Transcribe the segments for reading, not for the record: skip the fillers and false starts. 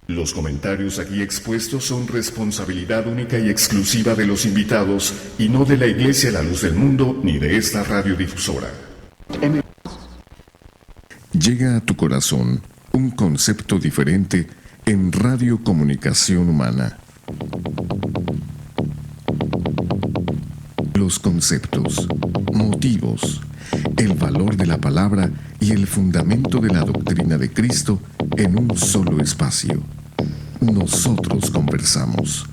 Los comentarios aquí expuestos son responsabilidad única y exclusiva de los invitados y no de la Iglesia La Luz del Mundo ni de esta radiodifusora. Llega a tu corazón un concepto diferente en Radio Comunicación Humana. Los conceptos, motivos, el valor de la palabra y el fundamento de la doctrina de Cristo en un solo espacio. Nosotros conversamos.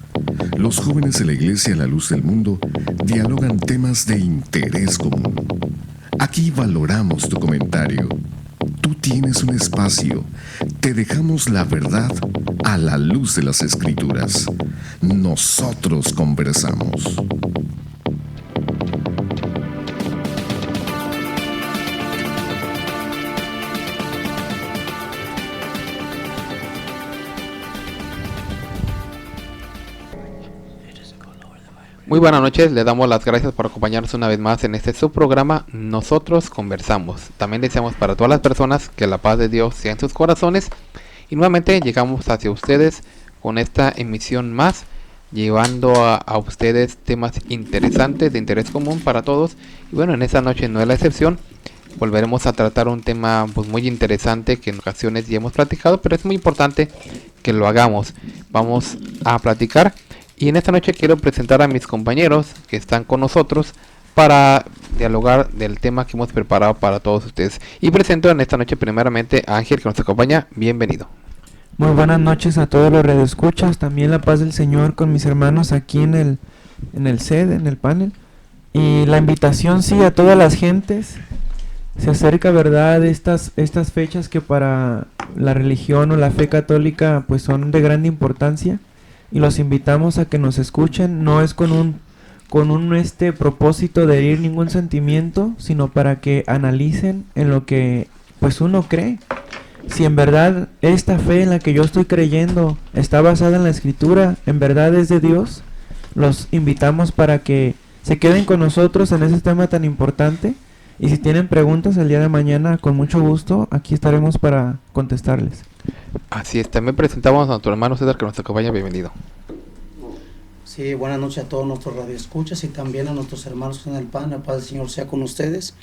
Los jóvenes de la Iglesia La Luz del Mundo dialogan temas de interés común. Aquí valoramos tu comentario. Tú tienes un espacio. Te dejamos la verdad a la luz de las Escrituras. Nosotros conversamos. Muy buenas noches, le damos las gracias por acompañarnos una vez más en este subprograma Nosotros Conversamos. También deseamos para todas las personas que la paz de Dios sea en sus corazones. Y nuevamente llegamos hacia ustedes con esta emisión más, llevando a ustedes temas interesantes, de interés común para todos. Y bueno, en esta noche no es la excepción. Volveremos a tratar un tema pues muy interesante que en ocasiones ya hemos platicado, pero es muy importante que lo hagamos. Vamos a platicar. Y en esta noche quiero presentar a mis compañeros que están con nosotros para dialogar del tema que hemos preparado para todos ustedes. Y presento en esta noche primeramente a Ángel, que nos acompaña. Bienvenido. Muy buenas noches a todos los radioescuchas. También la paz del Señor con mis hermanos aquí en el set, en el panel. Y la invitación sí a todas las gentes. Se acerca, ¿verdad?, estas fechas que para la religión o la fe católica pues son de grande importancia. Y los invitamos a que nos escuchen. No es con un propósito de herir ningún sentimiento, sino para que analicen en lo que pues uno cree. Si en verdad esta fe en la que yo estoy creyendo está basada en la Escritura, en verdad es de Dios, los invitamos para que se queden con nosotros en ese tema tan importante. Y si tienen preguntas el día de mañana, con mucho gusto, aquí estaremos para contestarles. Así es, también presentamos a nuestro hermano César, que nos acompaña. Bienvenido. Sí, buenas noches a todos nuestros radioescuchas y también a nuestros hermanos en el PAN. La paz del Señor sea con ustedes.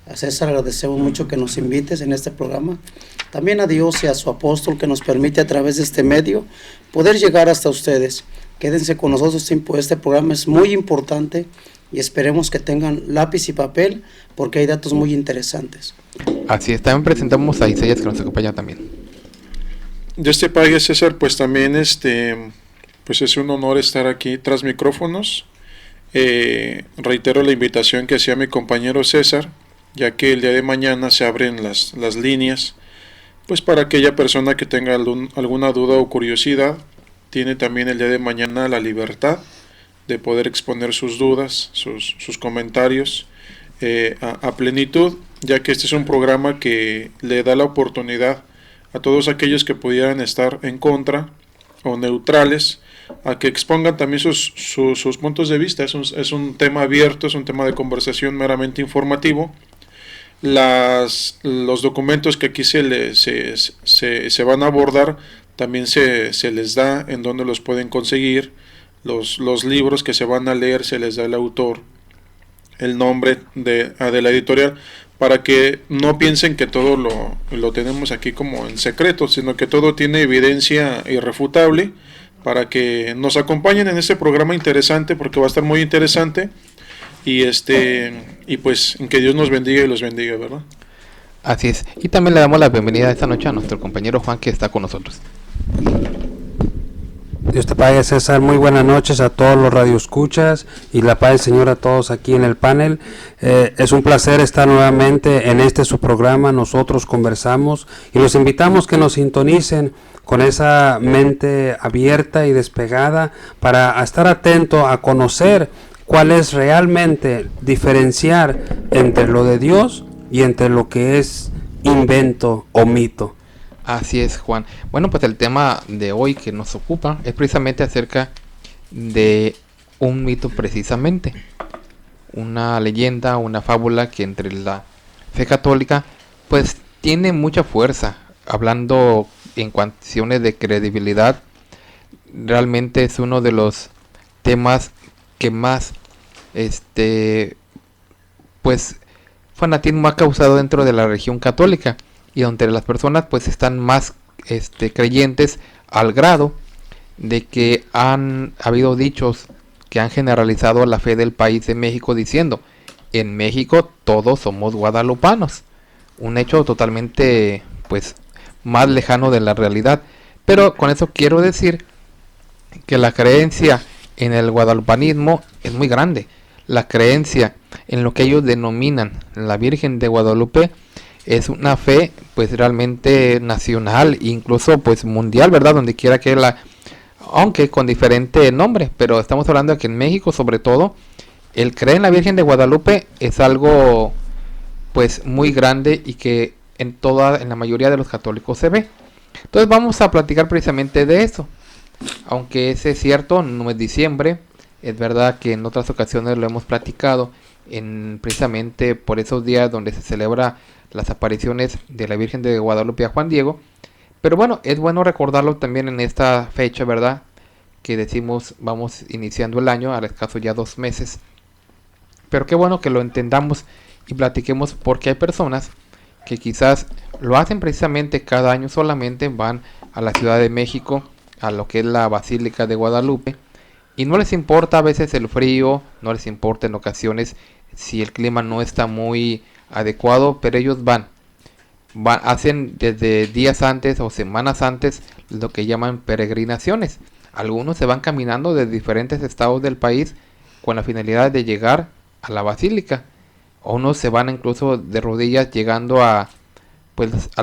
A César agradecemos mucho que nos invites en este programa. También a Dios y a su apóstol que nos permite a través de este medio poder llegar hasta ustedes. Quédense con nosotros, este programa es muy importante y esperemos que tengan lápiz y papel porque hay datos muy interesantes. Así es, también presentamos a Isaías, que nos acompaña también. De este país, César, pues también pues es un honor estar aquí tras micrófonos. Reitero la invitación que hacía mi compañero César, ya que el día de mañana se abren las líneas, pues para aquella persona que tenga alguna duda o curiosidad, tiene también el día de mañana la libertad de poder exponer sus dudas, sus comentarios a plenitud, ya que este es un programa que le da la oportunidad a todos aquellos que pudieran estar en contra o neutrales, a que expongan también sus puntos de vista. Es un tema abierto, es un tema de conversación meramente informativo. Los documentos que aquí se van a abordar también se les da en donde los pueden conseguir. Los libros que se van a leer se les da el autor, el nombre de la editorial, para que no piensen que todo lo tenemos aquí como en secreto, sino que todo tiene evidencia irrefutable, para que nos acompañen en este programa interesante, porque va a estar muy interesante, y pues que Dios nos bendiga y los bendiga, ¿verdad? Así es, y también le damos la bienvenida esta noche a nuestro compañero Juan, que está con nosotros. Dios te pague, César. Muy buenas noches a todos los radioescuchas y la paz del Señor a todos aquí en el panel. Es un placer estar nuevamente en su programa Nosotros Conversamos, y los invitamos que nos sintonicen con esa mente abierta y despegada para estar atento a conocer cuál es realmente diferenciar entre lo de Dios y entre lo que es invento o mito. Así es, Juan. Bueno, pues el tema de hoy que nos ocupa es precisamente acerca de un mito, precisamente. Una leyenda, una fábula que entre la fe católica pues tiene mucha fuerza, hablando en cuestiones de credibilidad, realmente es uno de los temas que más pues fanatismo ha causado dentro de la religión católica, y donde las personas pues están más creyentes, al grado de que han habido dichos que han generalizado la fe del país de México, diciendo: en México todos somos guadalupanos. Un hecho totalmente pues más lejano de la realidad. Pero con eso quiero decir que la creencia en el guadalupanismo es muy grande. La creencia en lo que ellos denominan la Virgen de Guadalupe es una fe pues realmente nacional, incluso pues mundial, ¿verdad? Donde quiera que aunque con diferente nombre, pero estamos hablando de que en México, sobre todo, el creer en la Virgen de Guadalupe es algo pues muy grande, y que en la mayoría de los católicos se ve. Entonces vamos a platicar precisamente de eso. Aunque ese es cierto, no es diciembre, es verdad que en otras ocasiones lo hemos platicado, precisamente por esos días donde se celebra las apariciones de la Virgen de Guadalupe a Juan Diego. Pero bueno, es bueno recordarlo también en esta fecha, ¿verdad? Que decimos vamos iniciando el año, al escaso ya 2 meses. Pero qué bueno que lo entendamos y platiquemos, porque hay personas que quizás lo hacen precisamente cada año, solamente van a la Ciudad de México, a lo que es la Basílica de Guadalupe, y no les importa a veces el frío, no les importa en ocasiones si el clima no está muy adecuado, pero ellos hacen desde días antes o semanas antes lo que llaman peregrinaciones. Algunos se van caminando de diferentes estados del país con la finalidad de llegar a la basílica. Unos se van incluso de rodillas llegando a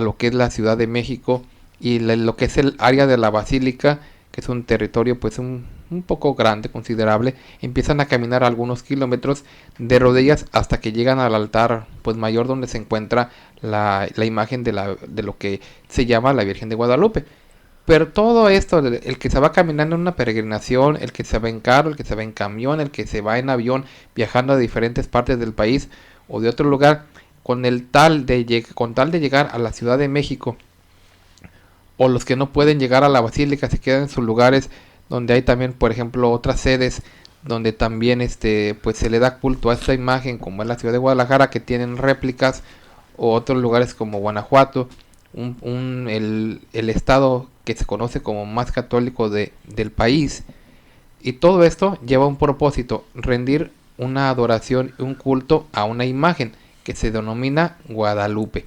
lo que es la Ciudad de México, y lo que es el área de la basílica, que es un territorio pues un poco grande, considerable. Empiezan a caminar algunos kilómetros de rodillas hasta que llegan al altar pues mayor, donde se encuentra la imagen de lo que se llama la Virgen de Guadalupe. Pero todo esto, el que se va caminando en una peregrinación, el que se va en carro, el que se va en camión, el que se va en avión viajando a diferentes partes del país o de otro lugar, con tal de llegar a la Ciudad de México, o los que no pueden llegar a la basílica se quedan en sus lugares donde hay también, por ejemplo, otras sedes donde también pues se le da culto a esta imagen, como en la ciudad de Guadalajara, que tienen réplicas, o otros lugares como Guanajuato, el estado que se conoce como más católico del país. Y todo esto lleva un propósito: rendir una adoración y un culto a una imagen que se denomina Guadalupe.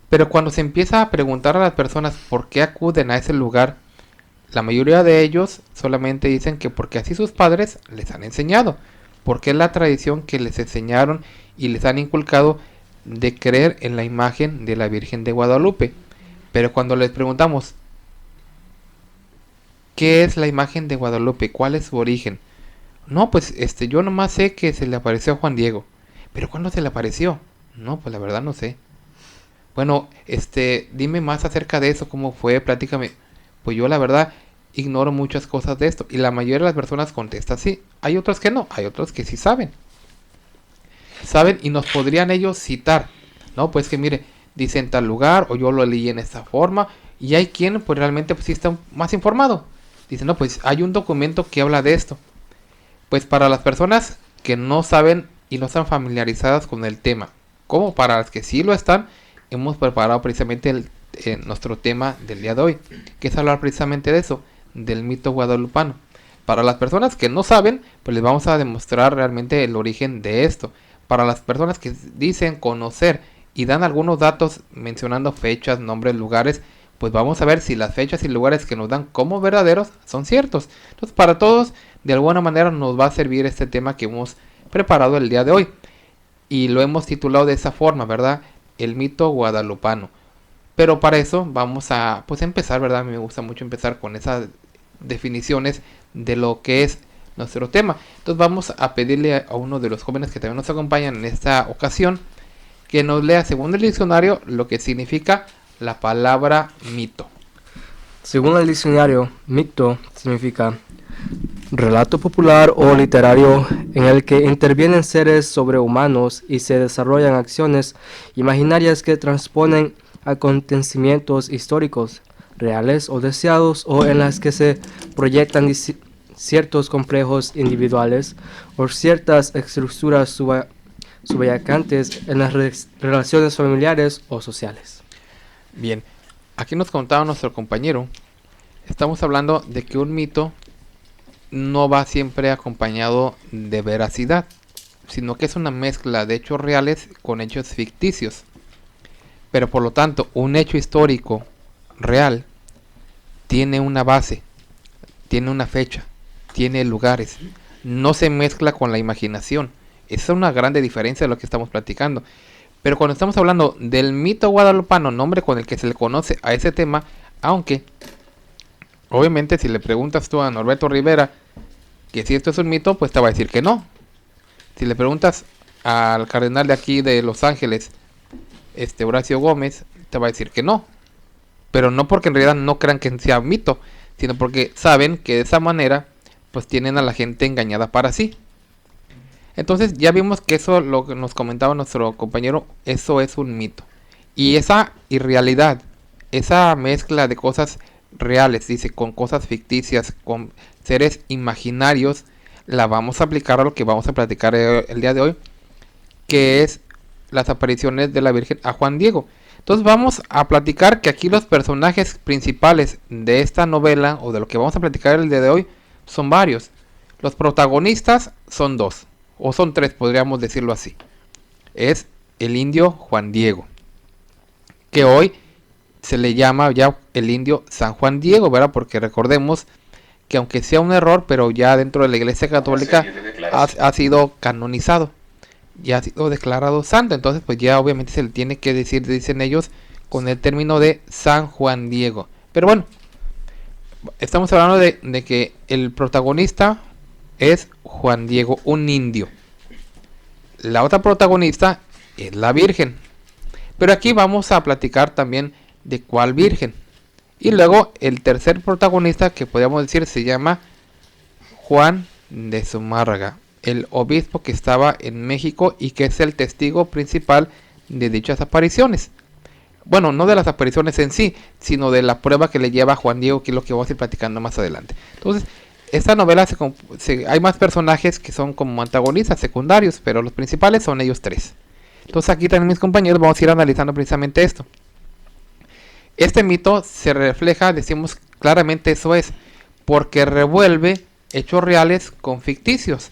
Pero cuando se empieza a preguntar a las personas por qué acuden a ese lugar, la mayoría de ellos solamente dicen que porque así sus padres les han enseñado, porque es la tradición que les enseñaron y les han inculcado de creer en la imagen de la Virgen de Guadalupe. Pero cuando les preguntamos ¿qué es la imagen de Guadalupe? ¿Cuál es su origen? No, pues yo nomás sé que se le apareció a Juan Diego. ¿Pero cuándo se le apareció? No, pues la verdad no sé. Bueno, dime más acerca de eso, cómo fue, platícame. Pues yo la verdad ignoro muchas cosas de esto. Y la mayoría de las personas contesta sí. Hay otros que no, hay otros que sí saben. Saben y nos podrían ellos citar. No, pues que mire, dice en tal lugar, o yo lo leí en esta forma. Y hay quien pues realmente pues sí está más informado. Dice, no, pues hay un documento que habla de esto. Pues para las personas que no saben y no están familiarizadas con el tema, como para las que sí lo están, hemos preparado precisamente nuestro tema del día de hoy, que es hablar precisamente de eso, del mito guadalupano. Para las personas que no saben, pues les vamos a demostrar realmente el origen de esto. Para las personas que dicen conocer y dan algunos datos mencionando fechas, nombres, lugares, pues vamos a ver si las fechas y lugares que nos dan como verdaderos son ciertos. Entonces para todos, de alguna manera nos va a servir este tema que hemos preparado el día de hoy. Y lo hemos titulado de esa forma, ¿verdad? El mito guadalupano. Pero para eso vamos a pues empezar, ¿verdad? A mí me gusta mucho empezar con esas definiciones de lo que es nuestro tema. Entonces vamos a pedirle a uno de los jóvenes que también nos acompañan en esta ocasión que nos lea, según el diccionario, lo que significa la palabra mito. Según el diccionario, mito significa relato popular o literario en el que intervienen seres sobrehumanos y se desarrollan acciones imaginarias que transponen acontecimientos históricos. reales o deseados, o en las que se proyectan ciertos complejos individuales o ciertas estructuras subyacentes en las relaciones familiares o sociales. Bien, aquí nos contaba nuestro compañero, estamos hablando de que un mito no va siempre acompañado de veracidad, sino que es una mezcla de hechos reales con hechos ficticios. Pero por lo tanto, un hecho histórico real tiene una base, tiene una fecha, tiene lugares, no se mezcla con la imaginación. Esa es una grande diferencia de lo que estamos platicando. Pero cuando estamos hablando del mito guadalupano, nombre con el que se le conoce a ese tema, aunque obviamente si le preguntas tú a Norberto Rivera que si esto es un mito, pues te va a decir que no. Si le preguntas al cardenal de aquí de Los Ángeles, Horacio Gómez, te va a decir que no. Pero no porque en realidad no crean que sea mito, sino porque saben que de esa manera pues tienen a la gente engañada para sí. Entonces ya vimos que eso, lo que nos comentaba nuestro compañero, eso es un mito. Y esa irrealidad, esa mezcla de cosas reales, dice, con cosas ficticias, con seres imaginarios, la vamos a aplicar a lo que vamos a platicar el día de hoy, que es las apariciones de la Virgen a Juan Diego. Entonces vamos a platicar que aquí los personajes principales de esta novela, o de lo que vamos a platicar el día de hoy, son varios. Los protagonistas son dos, o son tres, podríamos decirlo así. Es el indio Juan Diego, que hoy se le llama ya el indio San Juan Diego, ¿verdad? Porque recordemos que aunque sea un error, pero ya dentro de la Iglesia Católica ha sido canonizado, ya ha sido declarado santo. Entonces pues ya obviamente se le tiene que decir, dicen ellos, con el término de San Juan Diego. Pero bueno, estamos hablando de que el protagonista es Juan Diego, un indio. La otra protagonista es la Virgen. Pero aquí vamos a platicar también de cuál Virgen. Y luego el tercer protagonista, que podríamos decir se llama Juan de Zumárraga, el obispo que estaba en México y que es el testigo principal de dichas apariciones. Bueno, no de las apariciones en sí, sino de la prueba que le lleva a Juan Diego, que es lo que vamos a ir platicando más adelante. Entonces, esta novela hay más personajes que son como antagonistas secundarios, pero los principales son ellos tres. Entonces aquí también mis compañeros vamos a ir analizando precisamente esto. Este mito se refleja, decimos claramente eso es, porque revuelve hechos reales con ficticios.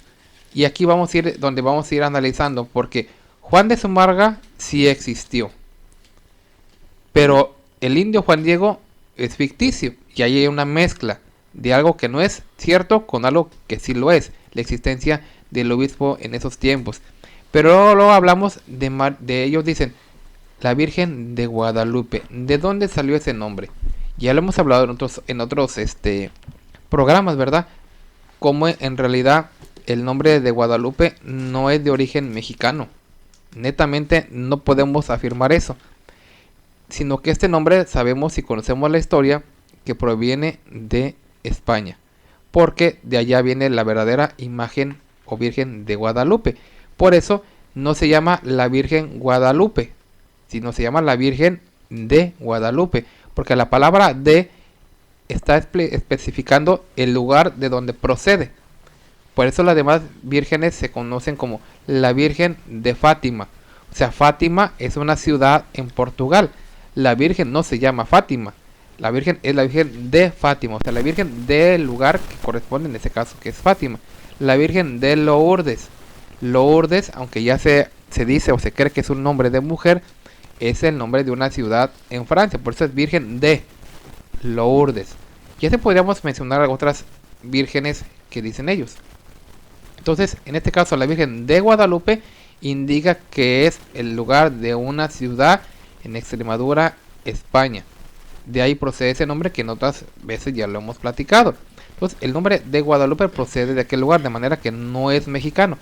Y aquí vamos a ir donde vamos a ir analizando, porque Juan de Zumárraga sí existió, pero el indio Juan Diego es ficticio, y ahí hay una mezcla de algo que no es cierto con algo que sí lo es, la existencia del obispo en esos tiempos. Pero luego hablamos de ellos, dicen, la Virgen de Guadalupe. ¿De dónde salió ese nombre? Ya lo hemos hablado en otros programas, ¿verdad? Como en realidad el nombre de Guadalupe no es de origen mexicano. Netamente no podemos afirmar eso. Sino que este nombre sabemos y conocemos la historia que proviene de España. Porque de allá viene la verdadera imagen o Virgen de Guadalupe. Por eso no se llama la Virgen Guadalupe, sino se llama la Virgen de Guadalupe, porque la palabra de está especificando el lugar de donde procede. Por eso las demás vírgenes se conocen como la Virgen de Fátima. O sea, Fátima es una ciudad en Portugal. La Virgen no se llama Fátima. La Virgen es la Virgen de Fátima. O sea, la Virgen del lugar que corresponde en ese caso, que es Fátima. La Virgen de Lourdes. Lourdes, aunque ya se dice o se cree que es un nombre de mujer, es el nombre de una ciudad en Francia. Por eso es Virgen de Lourdes. Ya se podríamos mencionar otras vírgenes que dicen ellos. Entonces, en este caso, la Virgen de Guadalupe indica que es el lugar de una ciudad en Extremadura, España. De ahí procede ese nombre que en otras veces ya lo hemos platicado. Entonces, el nombre de Guadalupe procede de aquel lugar, de manera que no es mexicano.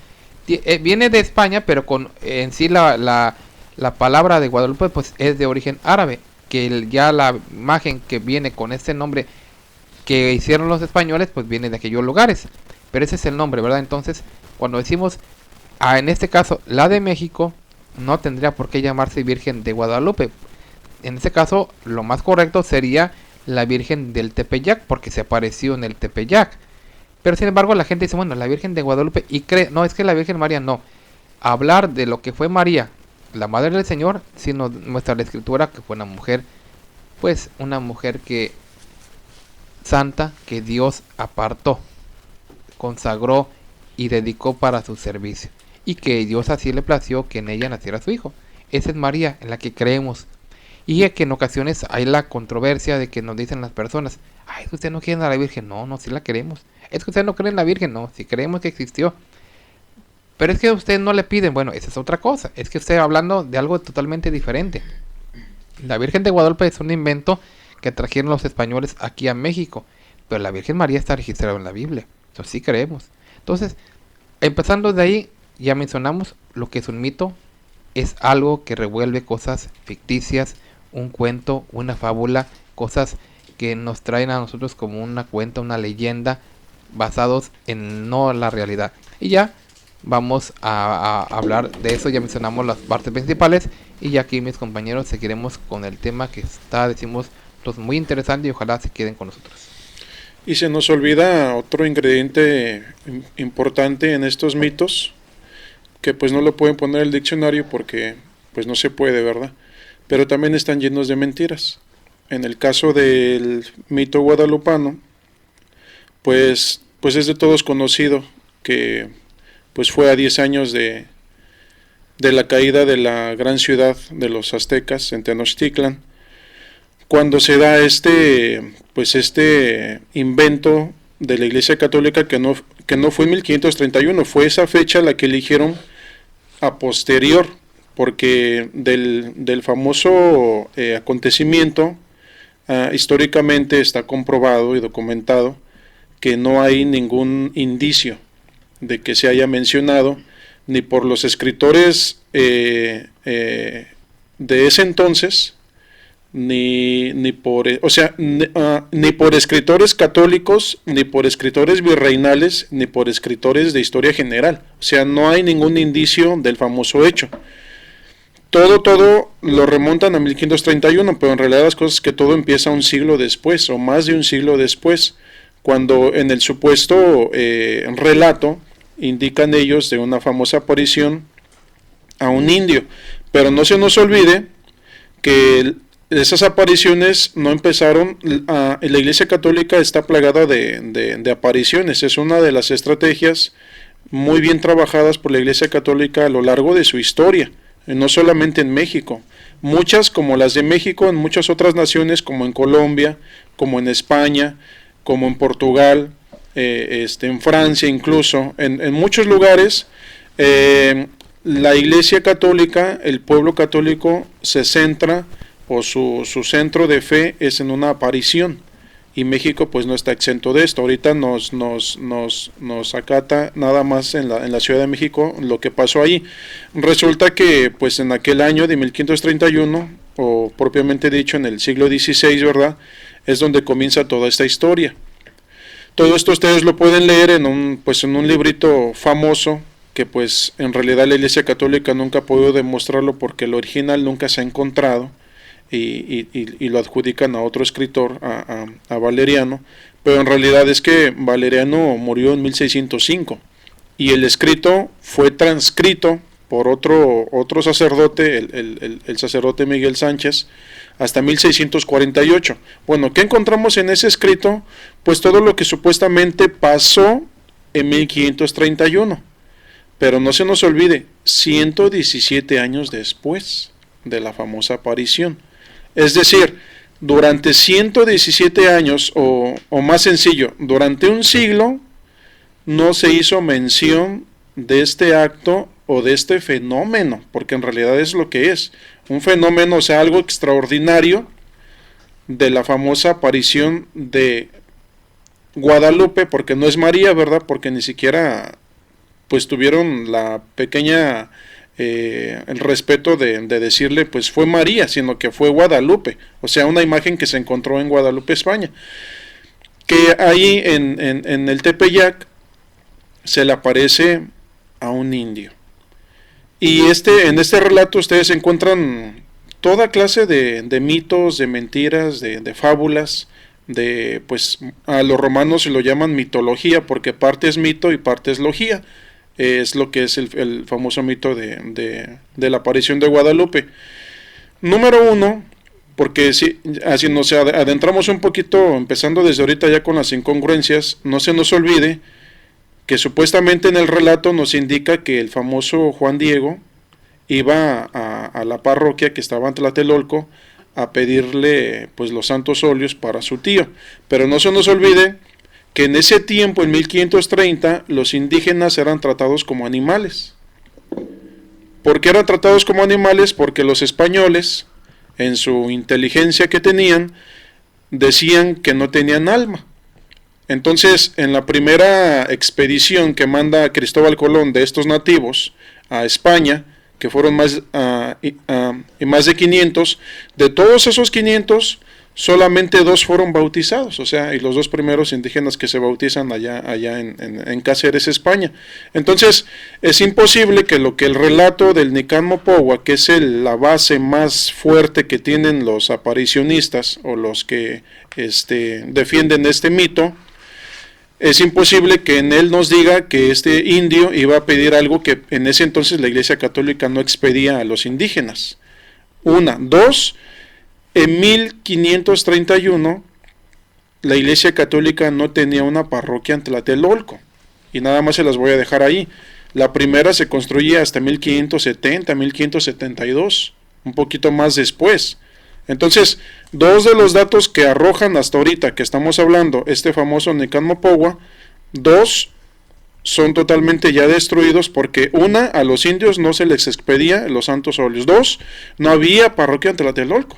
Viene de España, pero en sí la palabra de Guadalupe pues es de origen árabe, que ya la imagen que viene con ese nombre que hicieron los españoles pues viene de aquellos lugares, pero ese es el nombre, ¿verdad? Entonces cuando decimos en este caso la de México, no tendría por qué llamarse Virgen de Guadalupe. En este caso lo más correcto sería la Virgen del Tepeyac, porque se apareció en el Tepeyac. Pero sin embargo la gente dice, bueno, la Virgen de Guadalupe, y cree, no, es que la Virgen María no. Hablar de lo que fue María, la Madre del Señor, sino muestra la Escritura que fue una mujer, pues una mujer que santa, que Dios apartó, consagró y dedicó para su servicio, y que Dios así le plació que en ella naciera su hijo. Esa es María, en la que creemos. Y que en ocasiones hay la controversia de que nos dicen las personas, ay, usted no quiere a la Virgen. No, no, sí la queremos. Es que usted no cree en la Virgen. No, sí creemos que existió. Pero es que a usted no le piden. Bueno, esa es otra cosa. Es que usted hablando de algo totalmente diferente. La Virgen de Guadalupe es un invento que trajeron los españoles aquí a México. Pero la Virgen María está registrada en la Biblia. Eso sí creemos. Entonces, empezando de ahí, ya mencionamos lo que es un mito. Es algo que revuelve cosas ficticias, un cuento, una fábula, cosas que nos traen a nosotros como una cuenta, una leyenda, basados en no la realidad. Y ya vamos a hablar de eso, ya mencionamos las partes principales, y ya aquí mis compañeros seguiremos con el tema que está, decimos, pues muy interesante, y ojalá se queden con nosotros. Y se nos olvida otro ingrediente importante en estos mitos, que pues no lo pueden poner en el diccionario porque pues no se puede, ¿verdad? Pero también están llenos de mentiras. En el caso del mito guadalupano, pues es de todos conocido que pues fue a 10 años de la caída de la gran ciudad de los aztecas en Tenochtitlan, cuando se da este invento de la Iglesia Católica que no fue en 1531, fue esa fecha la que eligieron a posterior, porque del famoso acontecimiento históricamente está comprobado y documentado que no hay ningún indicio de que se haya mencionado ni por los escritores de ese entonces, ni por escritores católicos, ni por escritores virreinales, ni por escritores de historia general. O sea, no hay ningún indicio del famoso hecho. Todo lo remontan a 1531, pero en realidad las cosas que todo empieza un siglo después, o más de un siglo después, cuando en el supuesto relato indican ellos de una famosa aparición a un indio. Pero no se nos olvide que esas apariciones no empezaron, la Iglesia Católica está plagada de apariciones, es una de las estrategias muy bien trabajadas por la Iglesia Católica a lo largo de su historia, no solamente en México, muchas como las de México, en muchas otras naciones como en Colombia, como en España, como en Portugal, en Francia incluso, en muchos lugares. La Iglesia Católica, el pueblo católico se centra, o su centro de fe es en una aparición, y México pues no está exento de esto. Ahorita nos acata nada más en la Ciudad de México lo que pasó ahí. Resulta que pues en aquel año de 1531, o propiamente dicho en el siglo XVI, ¿verdad?, es donde comienza toda esta historia. Todo esto ustedes lo pueden leer en un librito famoso, que pues en realidad la Iglesia Católica nunca ha podido demostrarlo porque el original nunca se ha encontrado, y lo adjudican a otro escritor, a Valeriano, pero en realidad es que Valeriano murió en 1605 y el escrito fue transcrito por otro sacerdote, el sacerdote Miguel Sánchez, hasta 1648. Bueno, ¿qué encontramos en ese escrito? Pues todo lo que supuestamente pasó en 1531, pero no se nos olvide, 117 años después de la famosa aparición. Es decir, durante 117 años, o más sencillo, durante un siglo, no se hizo mención de este acto o de este fenómeno, porque en realidad es lo que es, un fenómeno, o sea, algo extraordinario de la famosa aparición de Guadalupe, porque no es María, ¿verdad? Porque ni siquiera pues tuvieron la pequeña el respeto de decirle pues fue María, sino que fue Guadalupe, o sea, una imagen que se encontró en Guadalupe, España, que ahí en el Tepeyac se le aparece a un indio. Y en este relato ustedes encuentran toda clase de mitos, de mentiras, de fábulas, pues a los romanos se lo llaman mitología, porque parte es mito y parte es logía. Es lo que es el famoso mito de la aparición de Guadalupe. Número 1, porque si así nos adentramos un poquito, empezando desde ahorita ya con las incongruencias, no se nos olvide que supuestamente en el relato nos indica que el famoso Juan Diego iba a la parroquia que estaba en Tlatelolco a pedirle pues los santos óleos para su tío, pero no se nos olvide que en ese tiempo, en 1530, los indígenas eran tratados como animales. ¿Por qué eran tratados como animales? Porque los españoles, en su inteligencia que tenían, decían que no tenían alma. Entonces, en la primera expedición que manda Cristóbal Colón de estos nativos a España, que fueron más de 500, de todos esos 500, solamente 2 fueron bautizados, o sea, y los 2 primeros indígenas que se bautizan allá en Cáceres, España. Entonces, es imposible que el relato del Nican Mopogua, que es la base más fuerte que tienen los aparicionistas, o los que defienden este mito, es imposible que en él nos diga que este indio iba a pedir algo que en ese entonces la Iglesia Católica no expedía a los indígenas. 1, 2, en 1531 la Iglesia Católica no tenía una parroquia en Tlatelolco, y nada más se las voy a dejar ahí. La primera se construye hasta 1570, 1572, un poquito más después. Entonces, 2 de los datos que arrojan hasta ahorita que estamos hablando, este famoso Nican Mopogua, 2 son totalmente ya destruidos, porque 1, a los indios no se les expedía los santos óleos. 2, no había parroquia en Tlatelolco.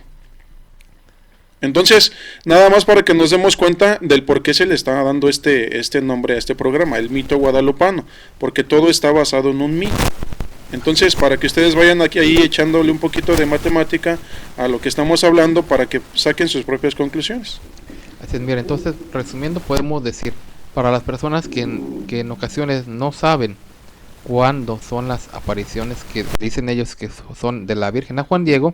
Entonces, nada más para que nos demos cuenta del por qué se le está dando este nombre a este programa, el mito guadalupano, porque todo está basado en un mito. Entonces, para que ustedes vayan ahí echándole un poquito de matemática a lo que estamos hablando, para que saquen sus propias conclusiones. Así es, mira, entonces, resumiendo, podemos decir, para las personas que en ocasiones no saben cuándo son las apariciones que dicen ellos que son de la Virgen a Juan Diego,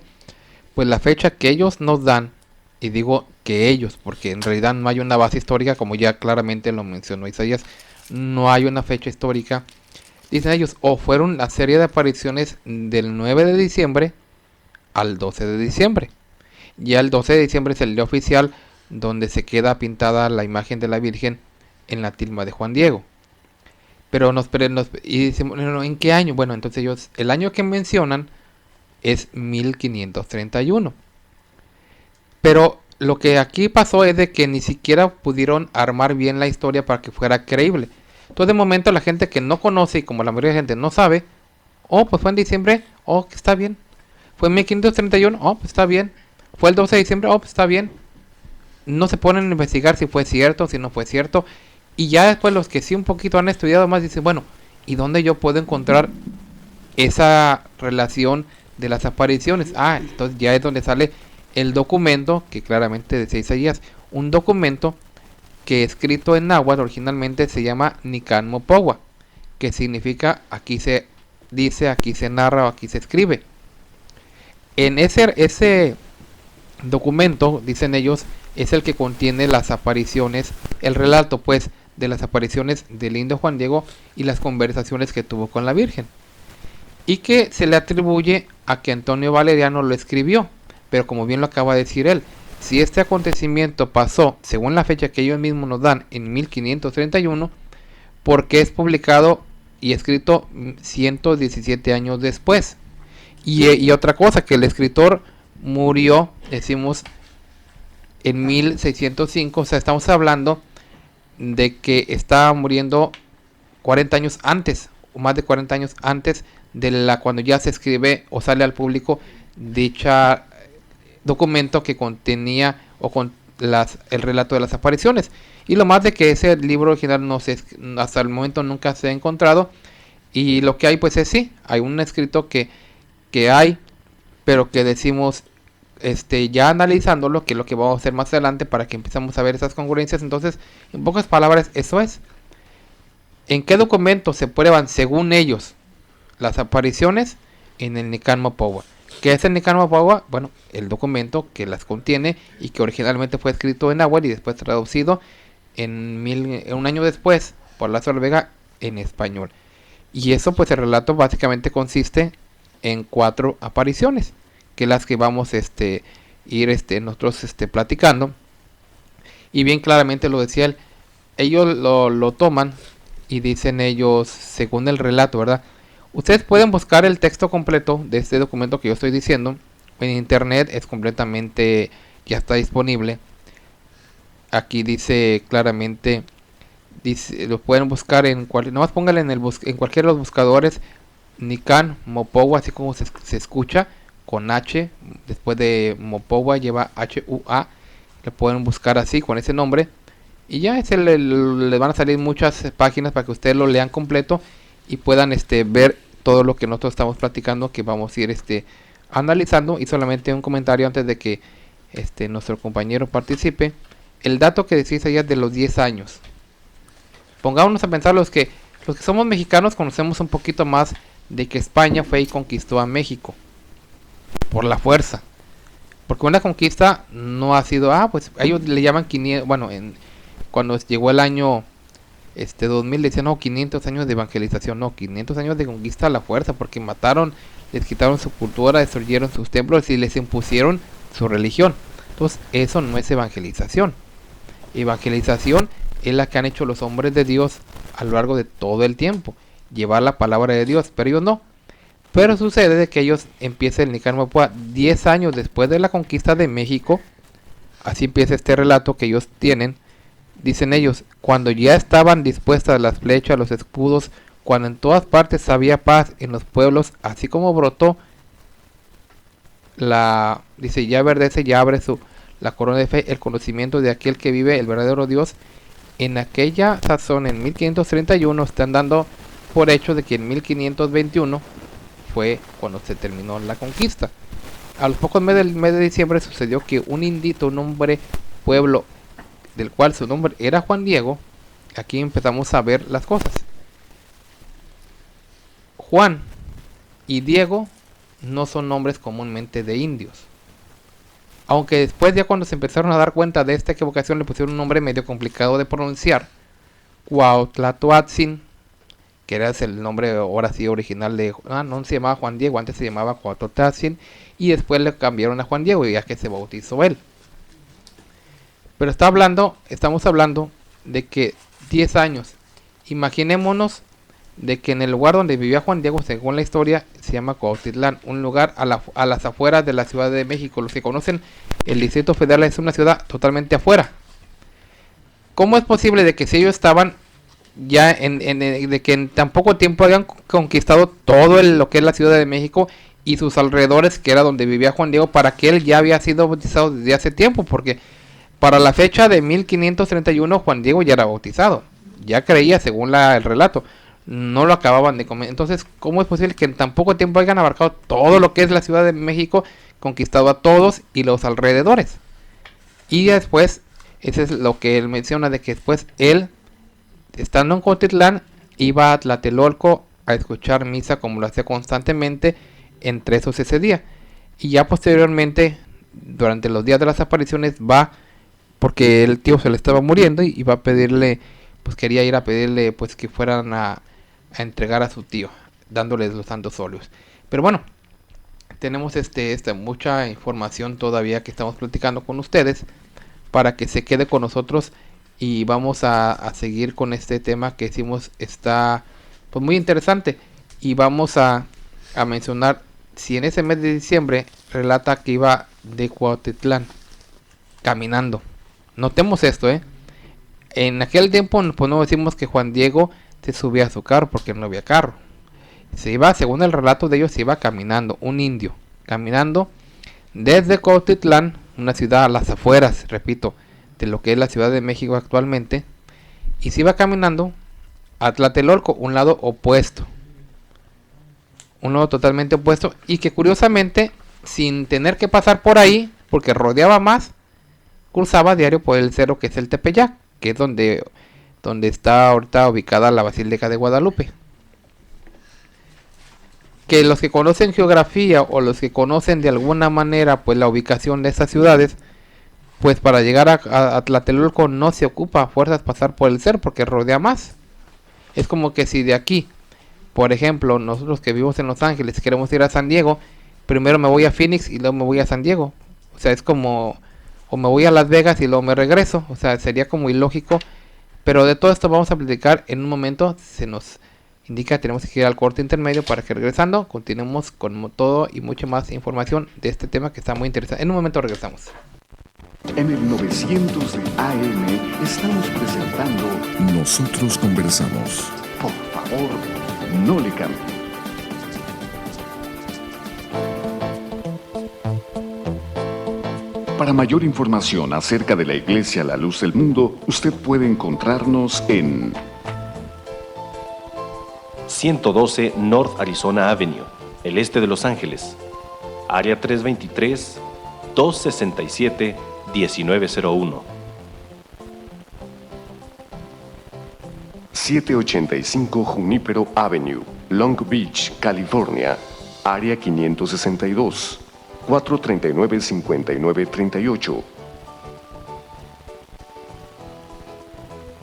pues la fecha que ellos nos dan, y digo que ellos, porque en realidad no hay una base histórica, como ya claramente lo mencionó Isaías, no hay una fecha histórica. Dicen ellos, o fueron la serie de apariciones del 9 de diciembre al 12 de diciembre. Ya el 12 de diciembre es el día oficial donde se queda pintada la imagen de la Virgen en la tilma de Juan Diego. Pero y decimos, no, ¿en qué año? Bueno, entonces ellos, el año que mencionan es 1531. Pero lo que aquí pasó es de que ni siquiera pudieron armar bien la historia para que fuera creíble. Entonces, de momento, la gente que no conoce, y como la mayoría de la gente no sabe, pues fue en diciembre, que está bien. Fue en 1531, pues está bien. Fue el 12 de diciembre, pues está bien. No se ponen a investigar si fue cierto, si no fue cierto. Y ya después los que sí un poquito han estudiado más dicen, bueno, ¿y dónde yo puedo encontrar esa relación de las apariciones? Entonces ya es donde sale el documento que claramente decía Isaías. Un documento que escrito en náhuatl originalmente se llama Nican Mopogua, que significa aquí se dice, aquí se narra o aquí se escribe. En ese documento, dicen ellos, es el que contiene las apariciones, el relato pues de las apariciones del indio Juan Diego y las conversaciones que tuvo con la Virgen, y que se le atribuye a que Antonio Valeriano lo escribió, pero como bien lo acaba de decir él, si este acontecimiento pasó, según la fecha que ellos mismos nos dan, en 1531, porque es publicado y escrito 117 años después. Y otra cosa, que el escritor murió, decimos, en 1605, o sea, estamos hablando de que estaba muriendo 40 años antes, o más de 40 años antes de cuando ya se escribe o sale al público dicha documento que contenía el relato de las apariciones. Y lo más de que ese libro original hasta el momento nunca se ha encontrado, y lo que hay pues es hay un escrito que hay, pero que decimos ya analizándolo, que es lo que vamos a hacer más adelante para que empezamos a ver esas congruencias. Entonces, en pocas palabras, eso es. ¿En qué documento se prueban, según ellos, las apariciones? En el Nican Mopogua. ¿Qué es el Nicaragua? Bueno, el documento que las contiene y que originalmente fue escrito en náhuatl y después traducido en un año después por Lázaro Vega en español. Y eso, pues el relato básicamente consiste en 4 apariciones, que las que vamos ir nosotros platicando. Y bien claramente lo decía él, ellos lo toman y dicen ellos, según el relato, ¿verdad? Ustedes pueden buscar el texto completo de este documento que yo estoy diciendo en internet, es completamente, ya está disponible. Aquí dice claramente, lo pueden buscar en nomás pónganle en cualquiera de los buscadores Nican Mopowa, así como se escucha, con H, después de Mopowa lleva HUA, le pueden buscar así con ese nombre y ya le van a salir muchas páginas para que ustedes lo lean completo y puedan ver todo lo que nosotros estamos platicando, que vamos a ir analizando. Y solamente un comentario antes de que nuestro compañero participe. El dato que decís allá de los 10 años, pongámonos a pensar, los que somos mexicanos conocemos un poquito más de que España fue y conquistó a México por la fuerza, porque una conquista no ha sido, pues ellos le llaman 500, bueno, cuando llegó el año 2000 decían, no, 500 años de evangelización, no, 500 años de conquista a la fuerza, porque mataron, les quitaron su cultura, destruyeron sus templos y les impusieron su religión. Entonces eso no es evangelización. Evangelización es la que han hecho los hombres de Dios a lo largo de todo el tiempo, llevar la palabra de Dios, pero ellos no. Pero sucede de que ellos empiezan el Nicaragua 10 años después de la conquista de México. Así empieza este relato que ellos tienen. Dicen ellos, cuando ya estaban dispuestas las flechas, los escudos, cuando en todas partes había paz en los pueblos, así como brotó dice, ya verdece, ya abre la corona de fe, el conocimiento de aquel que vive el verdadero Dios. En aquella sazón, en 1531, están dando por hecho de que en 1521 fue cuando se terminó la conquista. A los pocos meses del mes de diciembre sucedió que un indito, un hombre, pueblo, del cual su nombre era Juan Diego. Aquí empezamos a ver las cosas. Juan y Diego no son nombres comúnmente de indios, aunque después, ya cuando se empezaron a dar cuenta de esta equivocación, le pusieron un nombre medio complicado de pronunciar, Cuauhtlatoatzin, que era el nombre ahora sí original de, no se llamaba Juan Diego, antes se llamaba Cuauhtlatoatzin, y después le cambiaron a Juan Diego, ya que se bautizó él. Pero estamos hablando de que 10 años, imaginémonos de que en el lugar donde vivía Juan Diego, según la historia, se llama Cuautitlán, un lugar a las afueras de la Ciudad de México. Los que conocen, el Distrito Federal es una ciudad totalmente afuera. ¿Cómo es posible de que si ellos estaban ya de que en tan poco tiempo habían conquistado todo lo que es la Ciudad de México y sus alrededores, que era donde vivía Juan Diego, para que él ya había sido bautizado desde hace tiempo? Porque para la fecha de 1531 Juan Diego ya era bautizado, ya creía según el relato. No lo acababan de comer. Entonces, ¿cómo es posible que en tan poco tiempo hayan abarcado todo lo que es la Ciudad de México, conquistado a todos y los alrededores? Y después, ese es lo que él menciona, de que después él, estando en Cuautitlán, iba a Tlatelolco a escuchar misa como lo hacía constantemente entre esos ese día. Y ya posteriormente, durante los días de las apariciones, va, porque el tío se le estaba muriendo y va a pedirle, pues quería ir a pedirle pues que fueran a entregar a su tío, dándoles los santos óleos. Pero bueno, tenemos mucha información todavía que estamos platicando con ustedes, para que se quede con nosotros, y vamos a seguir con este tema que decimos está pues muy interesante. Y vamos a mencionar, si en ese mes de diciembre relata que iba de Cuautitlán caminando. Notemos esto, en aquel tiempo pues no decimos que Juan Diego se subía a su carro, porque no había carro. Se iba, según el relato de ellos, se iba caminando, un indio, caminando desde Cuautitlán, una ciudad a las afueras, repito, de lo que es la Ciudad de México actualmente, y se iba caminando a Tlatelolco, un lado opuesto, un lado totalmente opuesto, y que curiosamente, sin tener que pasar por ahí, porque rodeaba más, cruzaba diario por el cerro que es el Tepeyac, que es donde está ahorita ubicada la Basílica de Guadalupe. que los que conocen geografía o los que conocen de alguna manera pues la ubicación de estas ciudades, pues para llegar a Tlatelolco no se ocupa a fuerzas pasar por el cerro porque rodea más. Es como que si de aquí, por ejemplo, nosotros que vivimos en Los Ángeles queremos ir a San Diego, primero me voy a Phoenix y luego me voy a San Diego. O sea, es como, o me voy a Las Vegas y luego me regreso. O sea, sería como ilógico. Pero de todo esto vamos a platicar en un momento. Se nos indica que tenemos que ir al corte intermedio para que regresando continuemos con todo y mucha más información de este tema que está muy interesante. En un momento regresamos. En el 900 de AM estamos presentando Nosotros Conversamos. Por favor, no le cambie. Para mayor información acerca de la Iglesia La Luz del Mundo, usted puede encontrarnos en 112 North Arizona Avenue, el este de Los Ángeles, área 323-267-1901. 785 Junipero Avenue, Long Beach, California, área 562, 439-5938.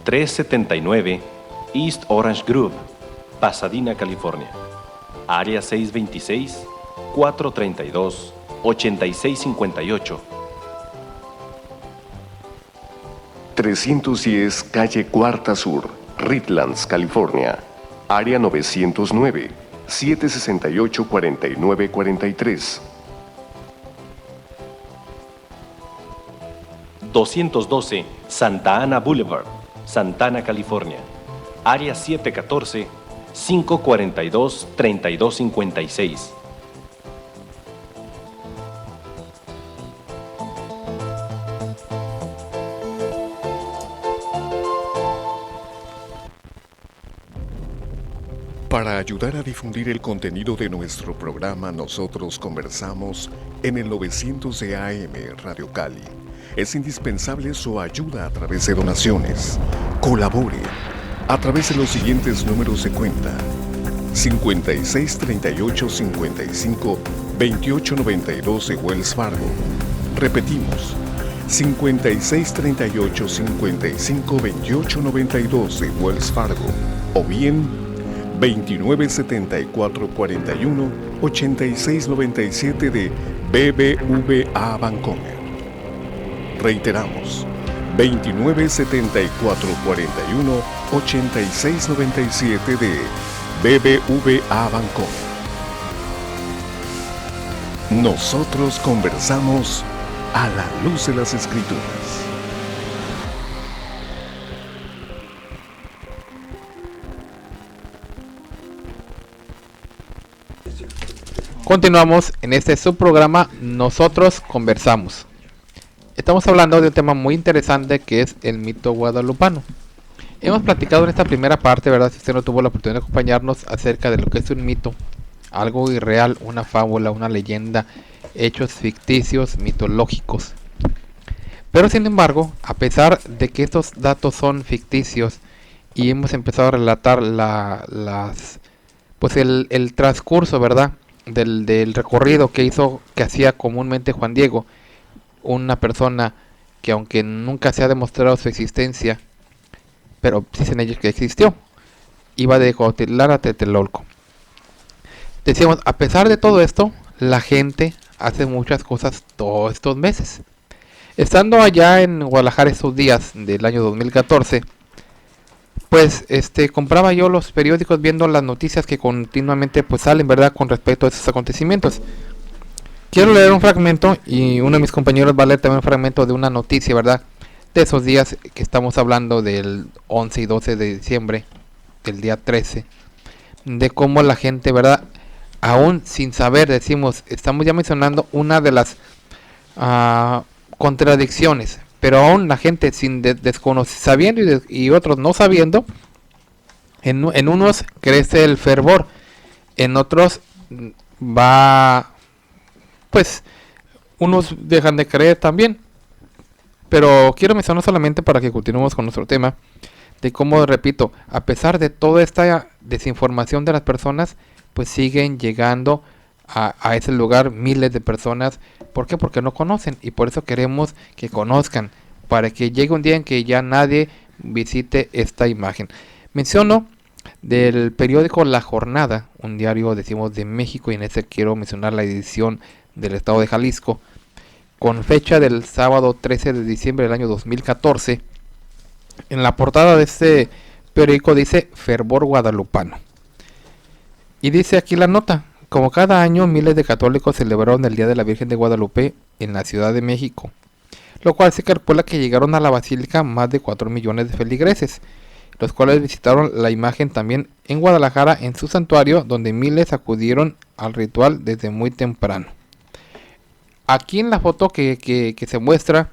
379 East Orange Grove, Pasadena, California, área 626-432-8658. 310 Calle Cuarta Sur, Redlands, California, área 909, 768-4943. 212 Santa Ana Boulevard, Santana, California, área 714-542-3256. 'Para ayudar a difundir el contenido de nuestro programa Nosotros Conversamos en el 900 de AM Radio Cali, es indispensable su ayuda a través de donaciones. Colabore a través de los siguientes números de cuenta: 56 38 55 28 92 de Wells Fargo. Repetimos, 56 38 55 28 92 de Wells Fargo, o bien 29 74 41 86 97 de BBVA Bancomer. Reiteramos, 29 74 41 86 97 de BBVA Bancomer. Nosotros conversamos a la luz de las Escrituras. Continuamos en este subprograma Nosotros Conversamos. Estamos hablando de un tema muy interesante que es el mito guadalupano. Hemos platicado en esta primera parte, ¿verdad? Si usted no tuvo la oportunidad de acompañarnos, acerca de lo que es un mito, algo irreal, una fábula, una leyenda, hechos ficticios, mitológicos. Pero sin embargo, a pesar de que estos datos son ficticios y hemos empezado a relatar el transcurso, ¿verdad? Del recorrido que hacía comúnmente Juan Diego, una persona que, aunque nunca se ha demostrado su existencia, pero dicen ellos que existió, iba de Cuautitlán a Tlatelolco. Decíamos, a pesar de todo esto, la gente hace muchas cosas todos estos meses. Estando allá en Guadalajara estos días del año 2014, pues compraba yo los periódicos viendo las noticias que continuamente pues salen, ¿verdad?, con respecto a esos acontecimientos. Quiero leer un fragmento, y uno de mis compañeros va a leer también un fragmento de una noticia, ¿verdad?, de esos días que estamos hablando del 11 y 12 de diciembre, del día 13, de cómo la gente, ¿verdad?, aún sin saber, decimos, estamos ya mencionando una de las contradicciones, pero aún la gente sin sabiendo y otros no sabiendo, en unos crece el fervor, en otros va, pues, unos dejan de creer también. Pero quiero mencionar solamente para que continuemos con nuestro tema, de cómo, repito, a pesar de toda esta desinformación de las personas, pues siguen llegando a ese lugar miles de personas. ¿Por qué? Porque no conocen, y por eso queremos que conozcan, para que llegue un día en que ya nadie visite esta imagen. Menciono del periódico La Jornada, un diario, decimos, de México, y en este quiero mencionar la edición del estado de Jalisco, con fecha del sábado 13 de diciembre del año 2014. En la portada de este periódico dice Fervor Guadalupano, y dice aquí la nota: como cada año, miles de católicos celebraron el Día de la Virgen de Guadalupe en la Ciudad de México, lo cual se calcula que llegaron a la basílica más de 4 millones de feligreses, los cuales visitaron la imagen también en Guadalajara, en su santuario, donde miles acudieron al ritual desde muy temprano. Aquí en la foto que se muestra,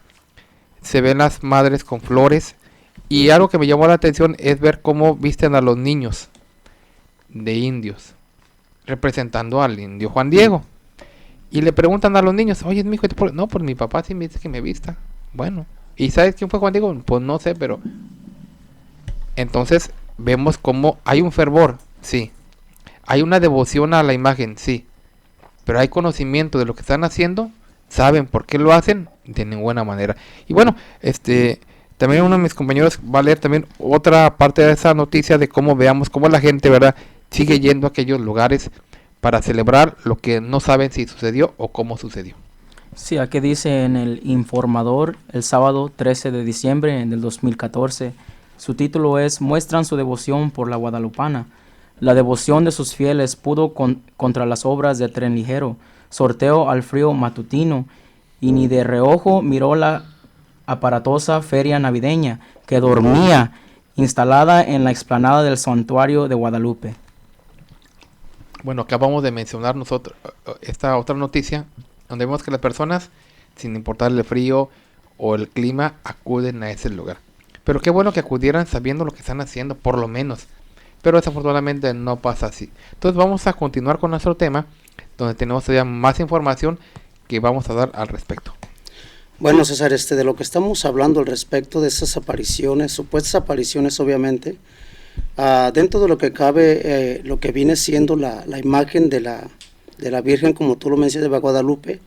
se ven las madres con flores, y algo que me llamó la atención es ver cómo visten a los niños de indios, representando al indio Juan Diego. Y le preguntan a los niños: oye, mijo, no, pues mi papá sí me dice que me vista. Bueno, ¿y sabes quién fue Juan Diego? Pues no sé, pero... Entonces vemos cómo hay un fervor, sí. Hay una devoción a la imagen, sí. Pero hay conocimiento de lo que están haciendo, saben por qué lo hacen, de ninguna manera. Y bueno, también uno de mis compañeros va a leer también otra parte de esa noticia, de cómo veamos cómo la gente, ¿verdad?, sigue yendo a aquellos lugares para celebrar lo que no saben si sucedió o cómo sucedió. Sí, aquí dice en el Informador el sábado 13 de diciembre del 2014, su título es Muestran su devoción por la guadalupana. La devoción de sus fieles pudo contra las obras de tren ligero, sorteo al frío matutino, y ni de reojo miró la aparatosa feria navideña que dormía instalada en la explanada del santuario de Guadalupe. Bueno, acabamos de mencionar nosotros esta otra noticia, donde vemos que las personas, sin importar el frío o el clima, acuden a ese lugar. Pero qué bueno que acudieran sabiendo lo que están haciendo, por lo menos. Pero desafortunadamente no pasa así. Entonces vamos a continuar con nuestro tema, donde tenemos todavía más información que vamos a dar al respecto. Bueno, César, de lo que estamos hablando al respecto de esas apariciones, supuestas apariciones, obviamente, dentro de lo que cabe, lo que viene siendo la imagen de la Virgen, como tú lo mencionas, de Guadalupe,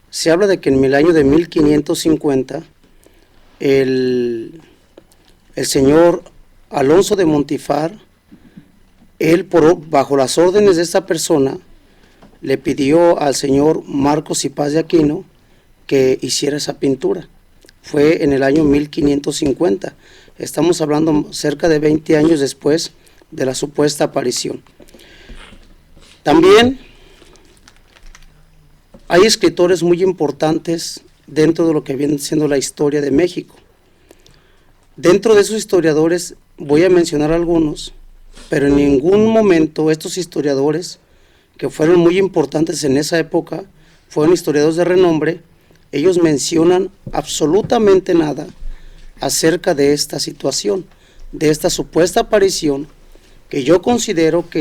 se habla de que en el año de 1550, el señor Alonso de Montifar, él bajo las órdenes de esta persona, le pidió al señor Marcos y Paz de Aquino que hiciera esa pintura. Fue en el año 1550. Estamos hablando cerca de 20 años después de la supuesta aparición. También hay escritores muy importantes dentro de lo que viene siendo la historia de México. Dentro de esos historiadores voy a mencionar algunos, pero en ningún momento estos historiadores, que fueron muy importantes en esa época, fueron historiadores de renombre, ellos mencionan absolutamente nada acerca de esta situación, de esta supuesta aparición, que yo considero que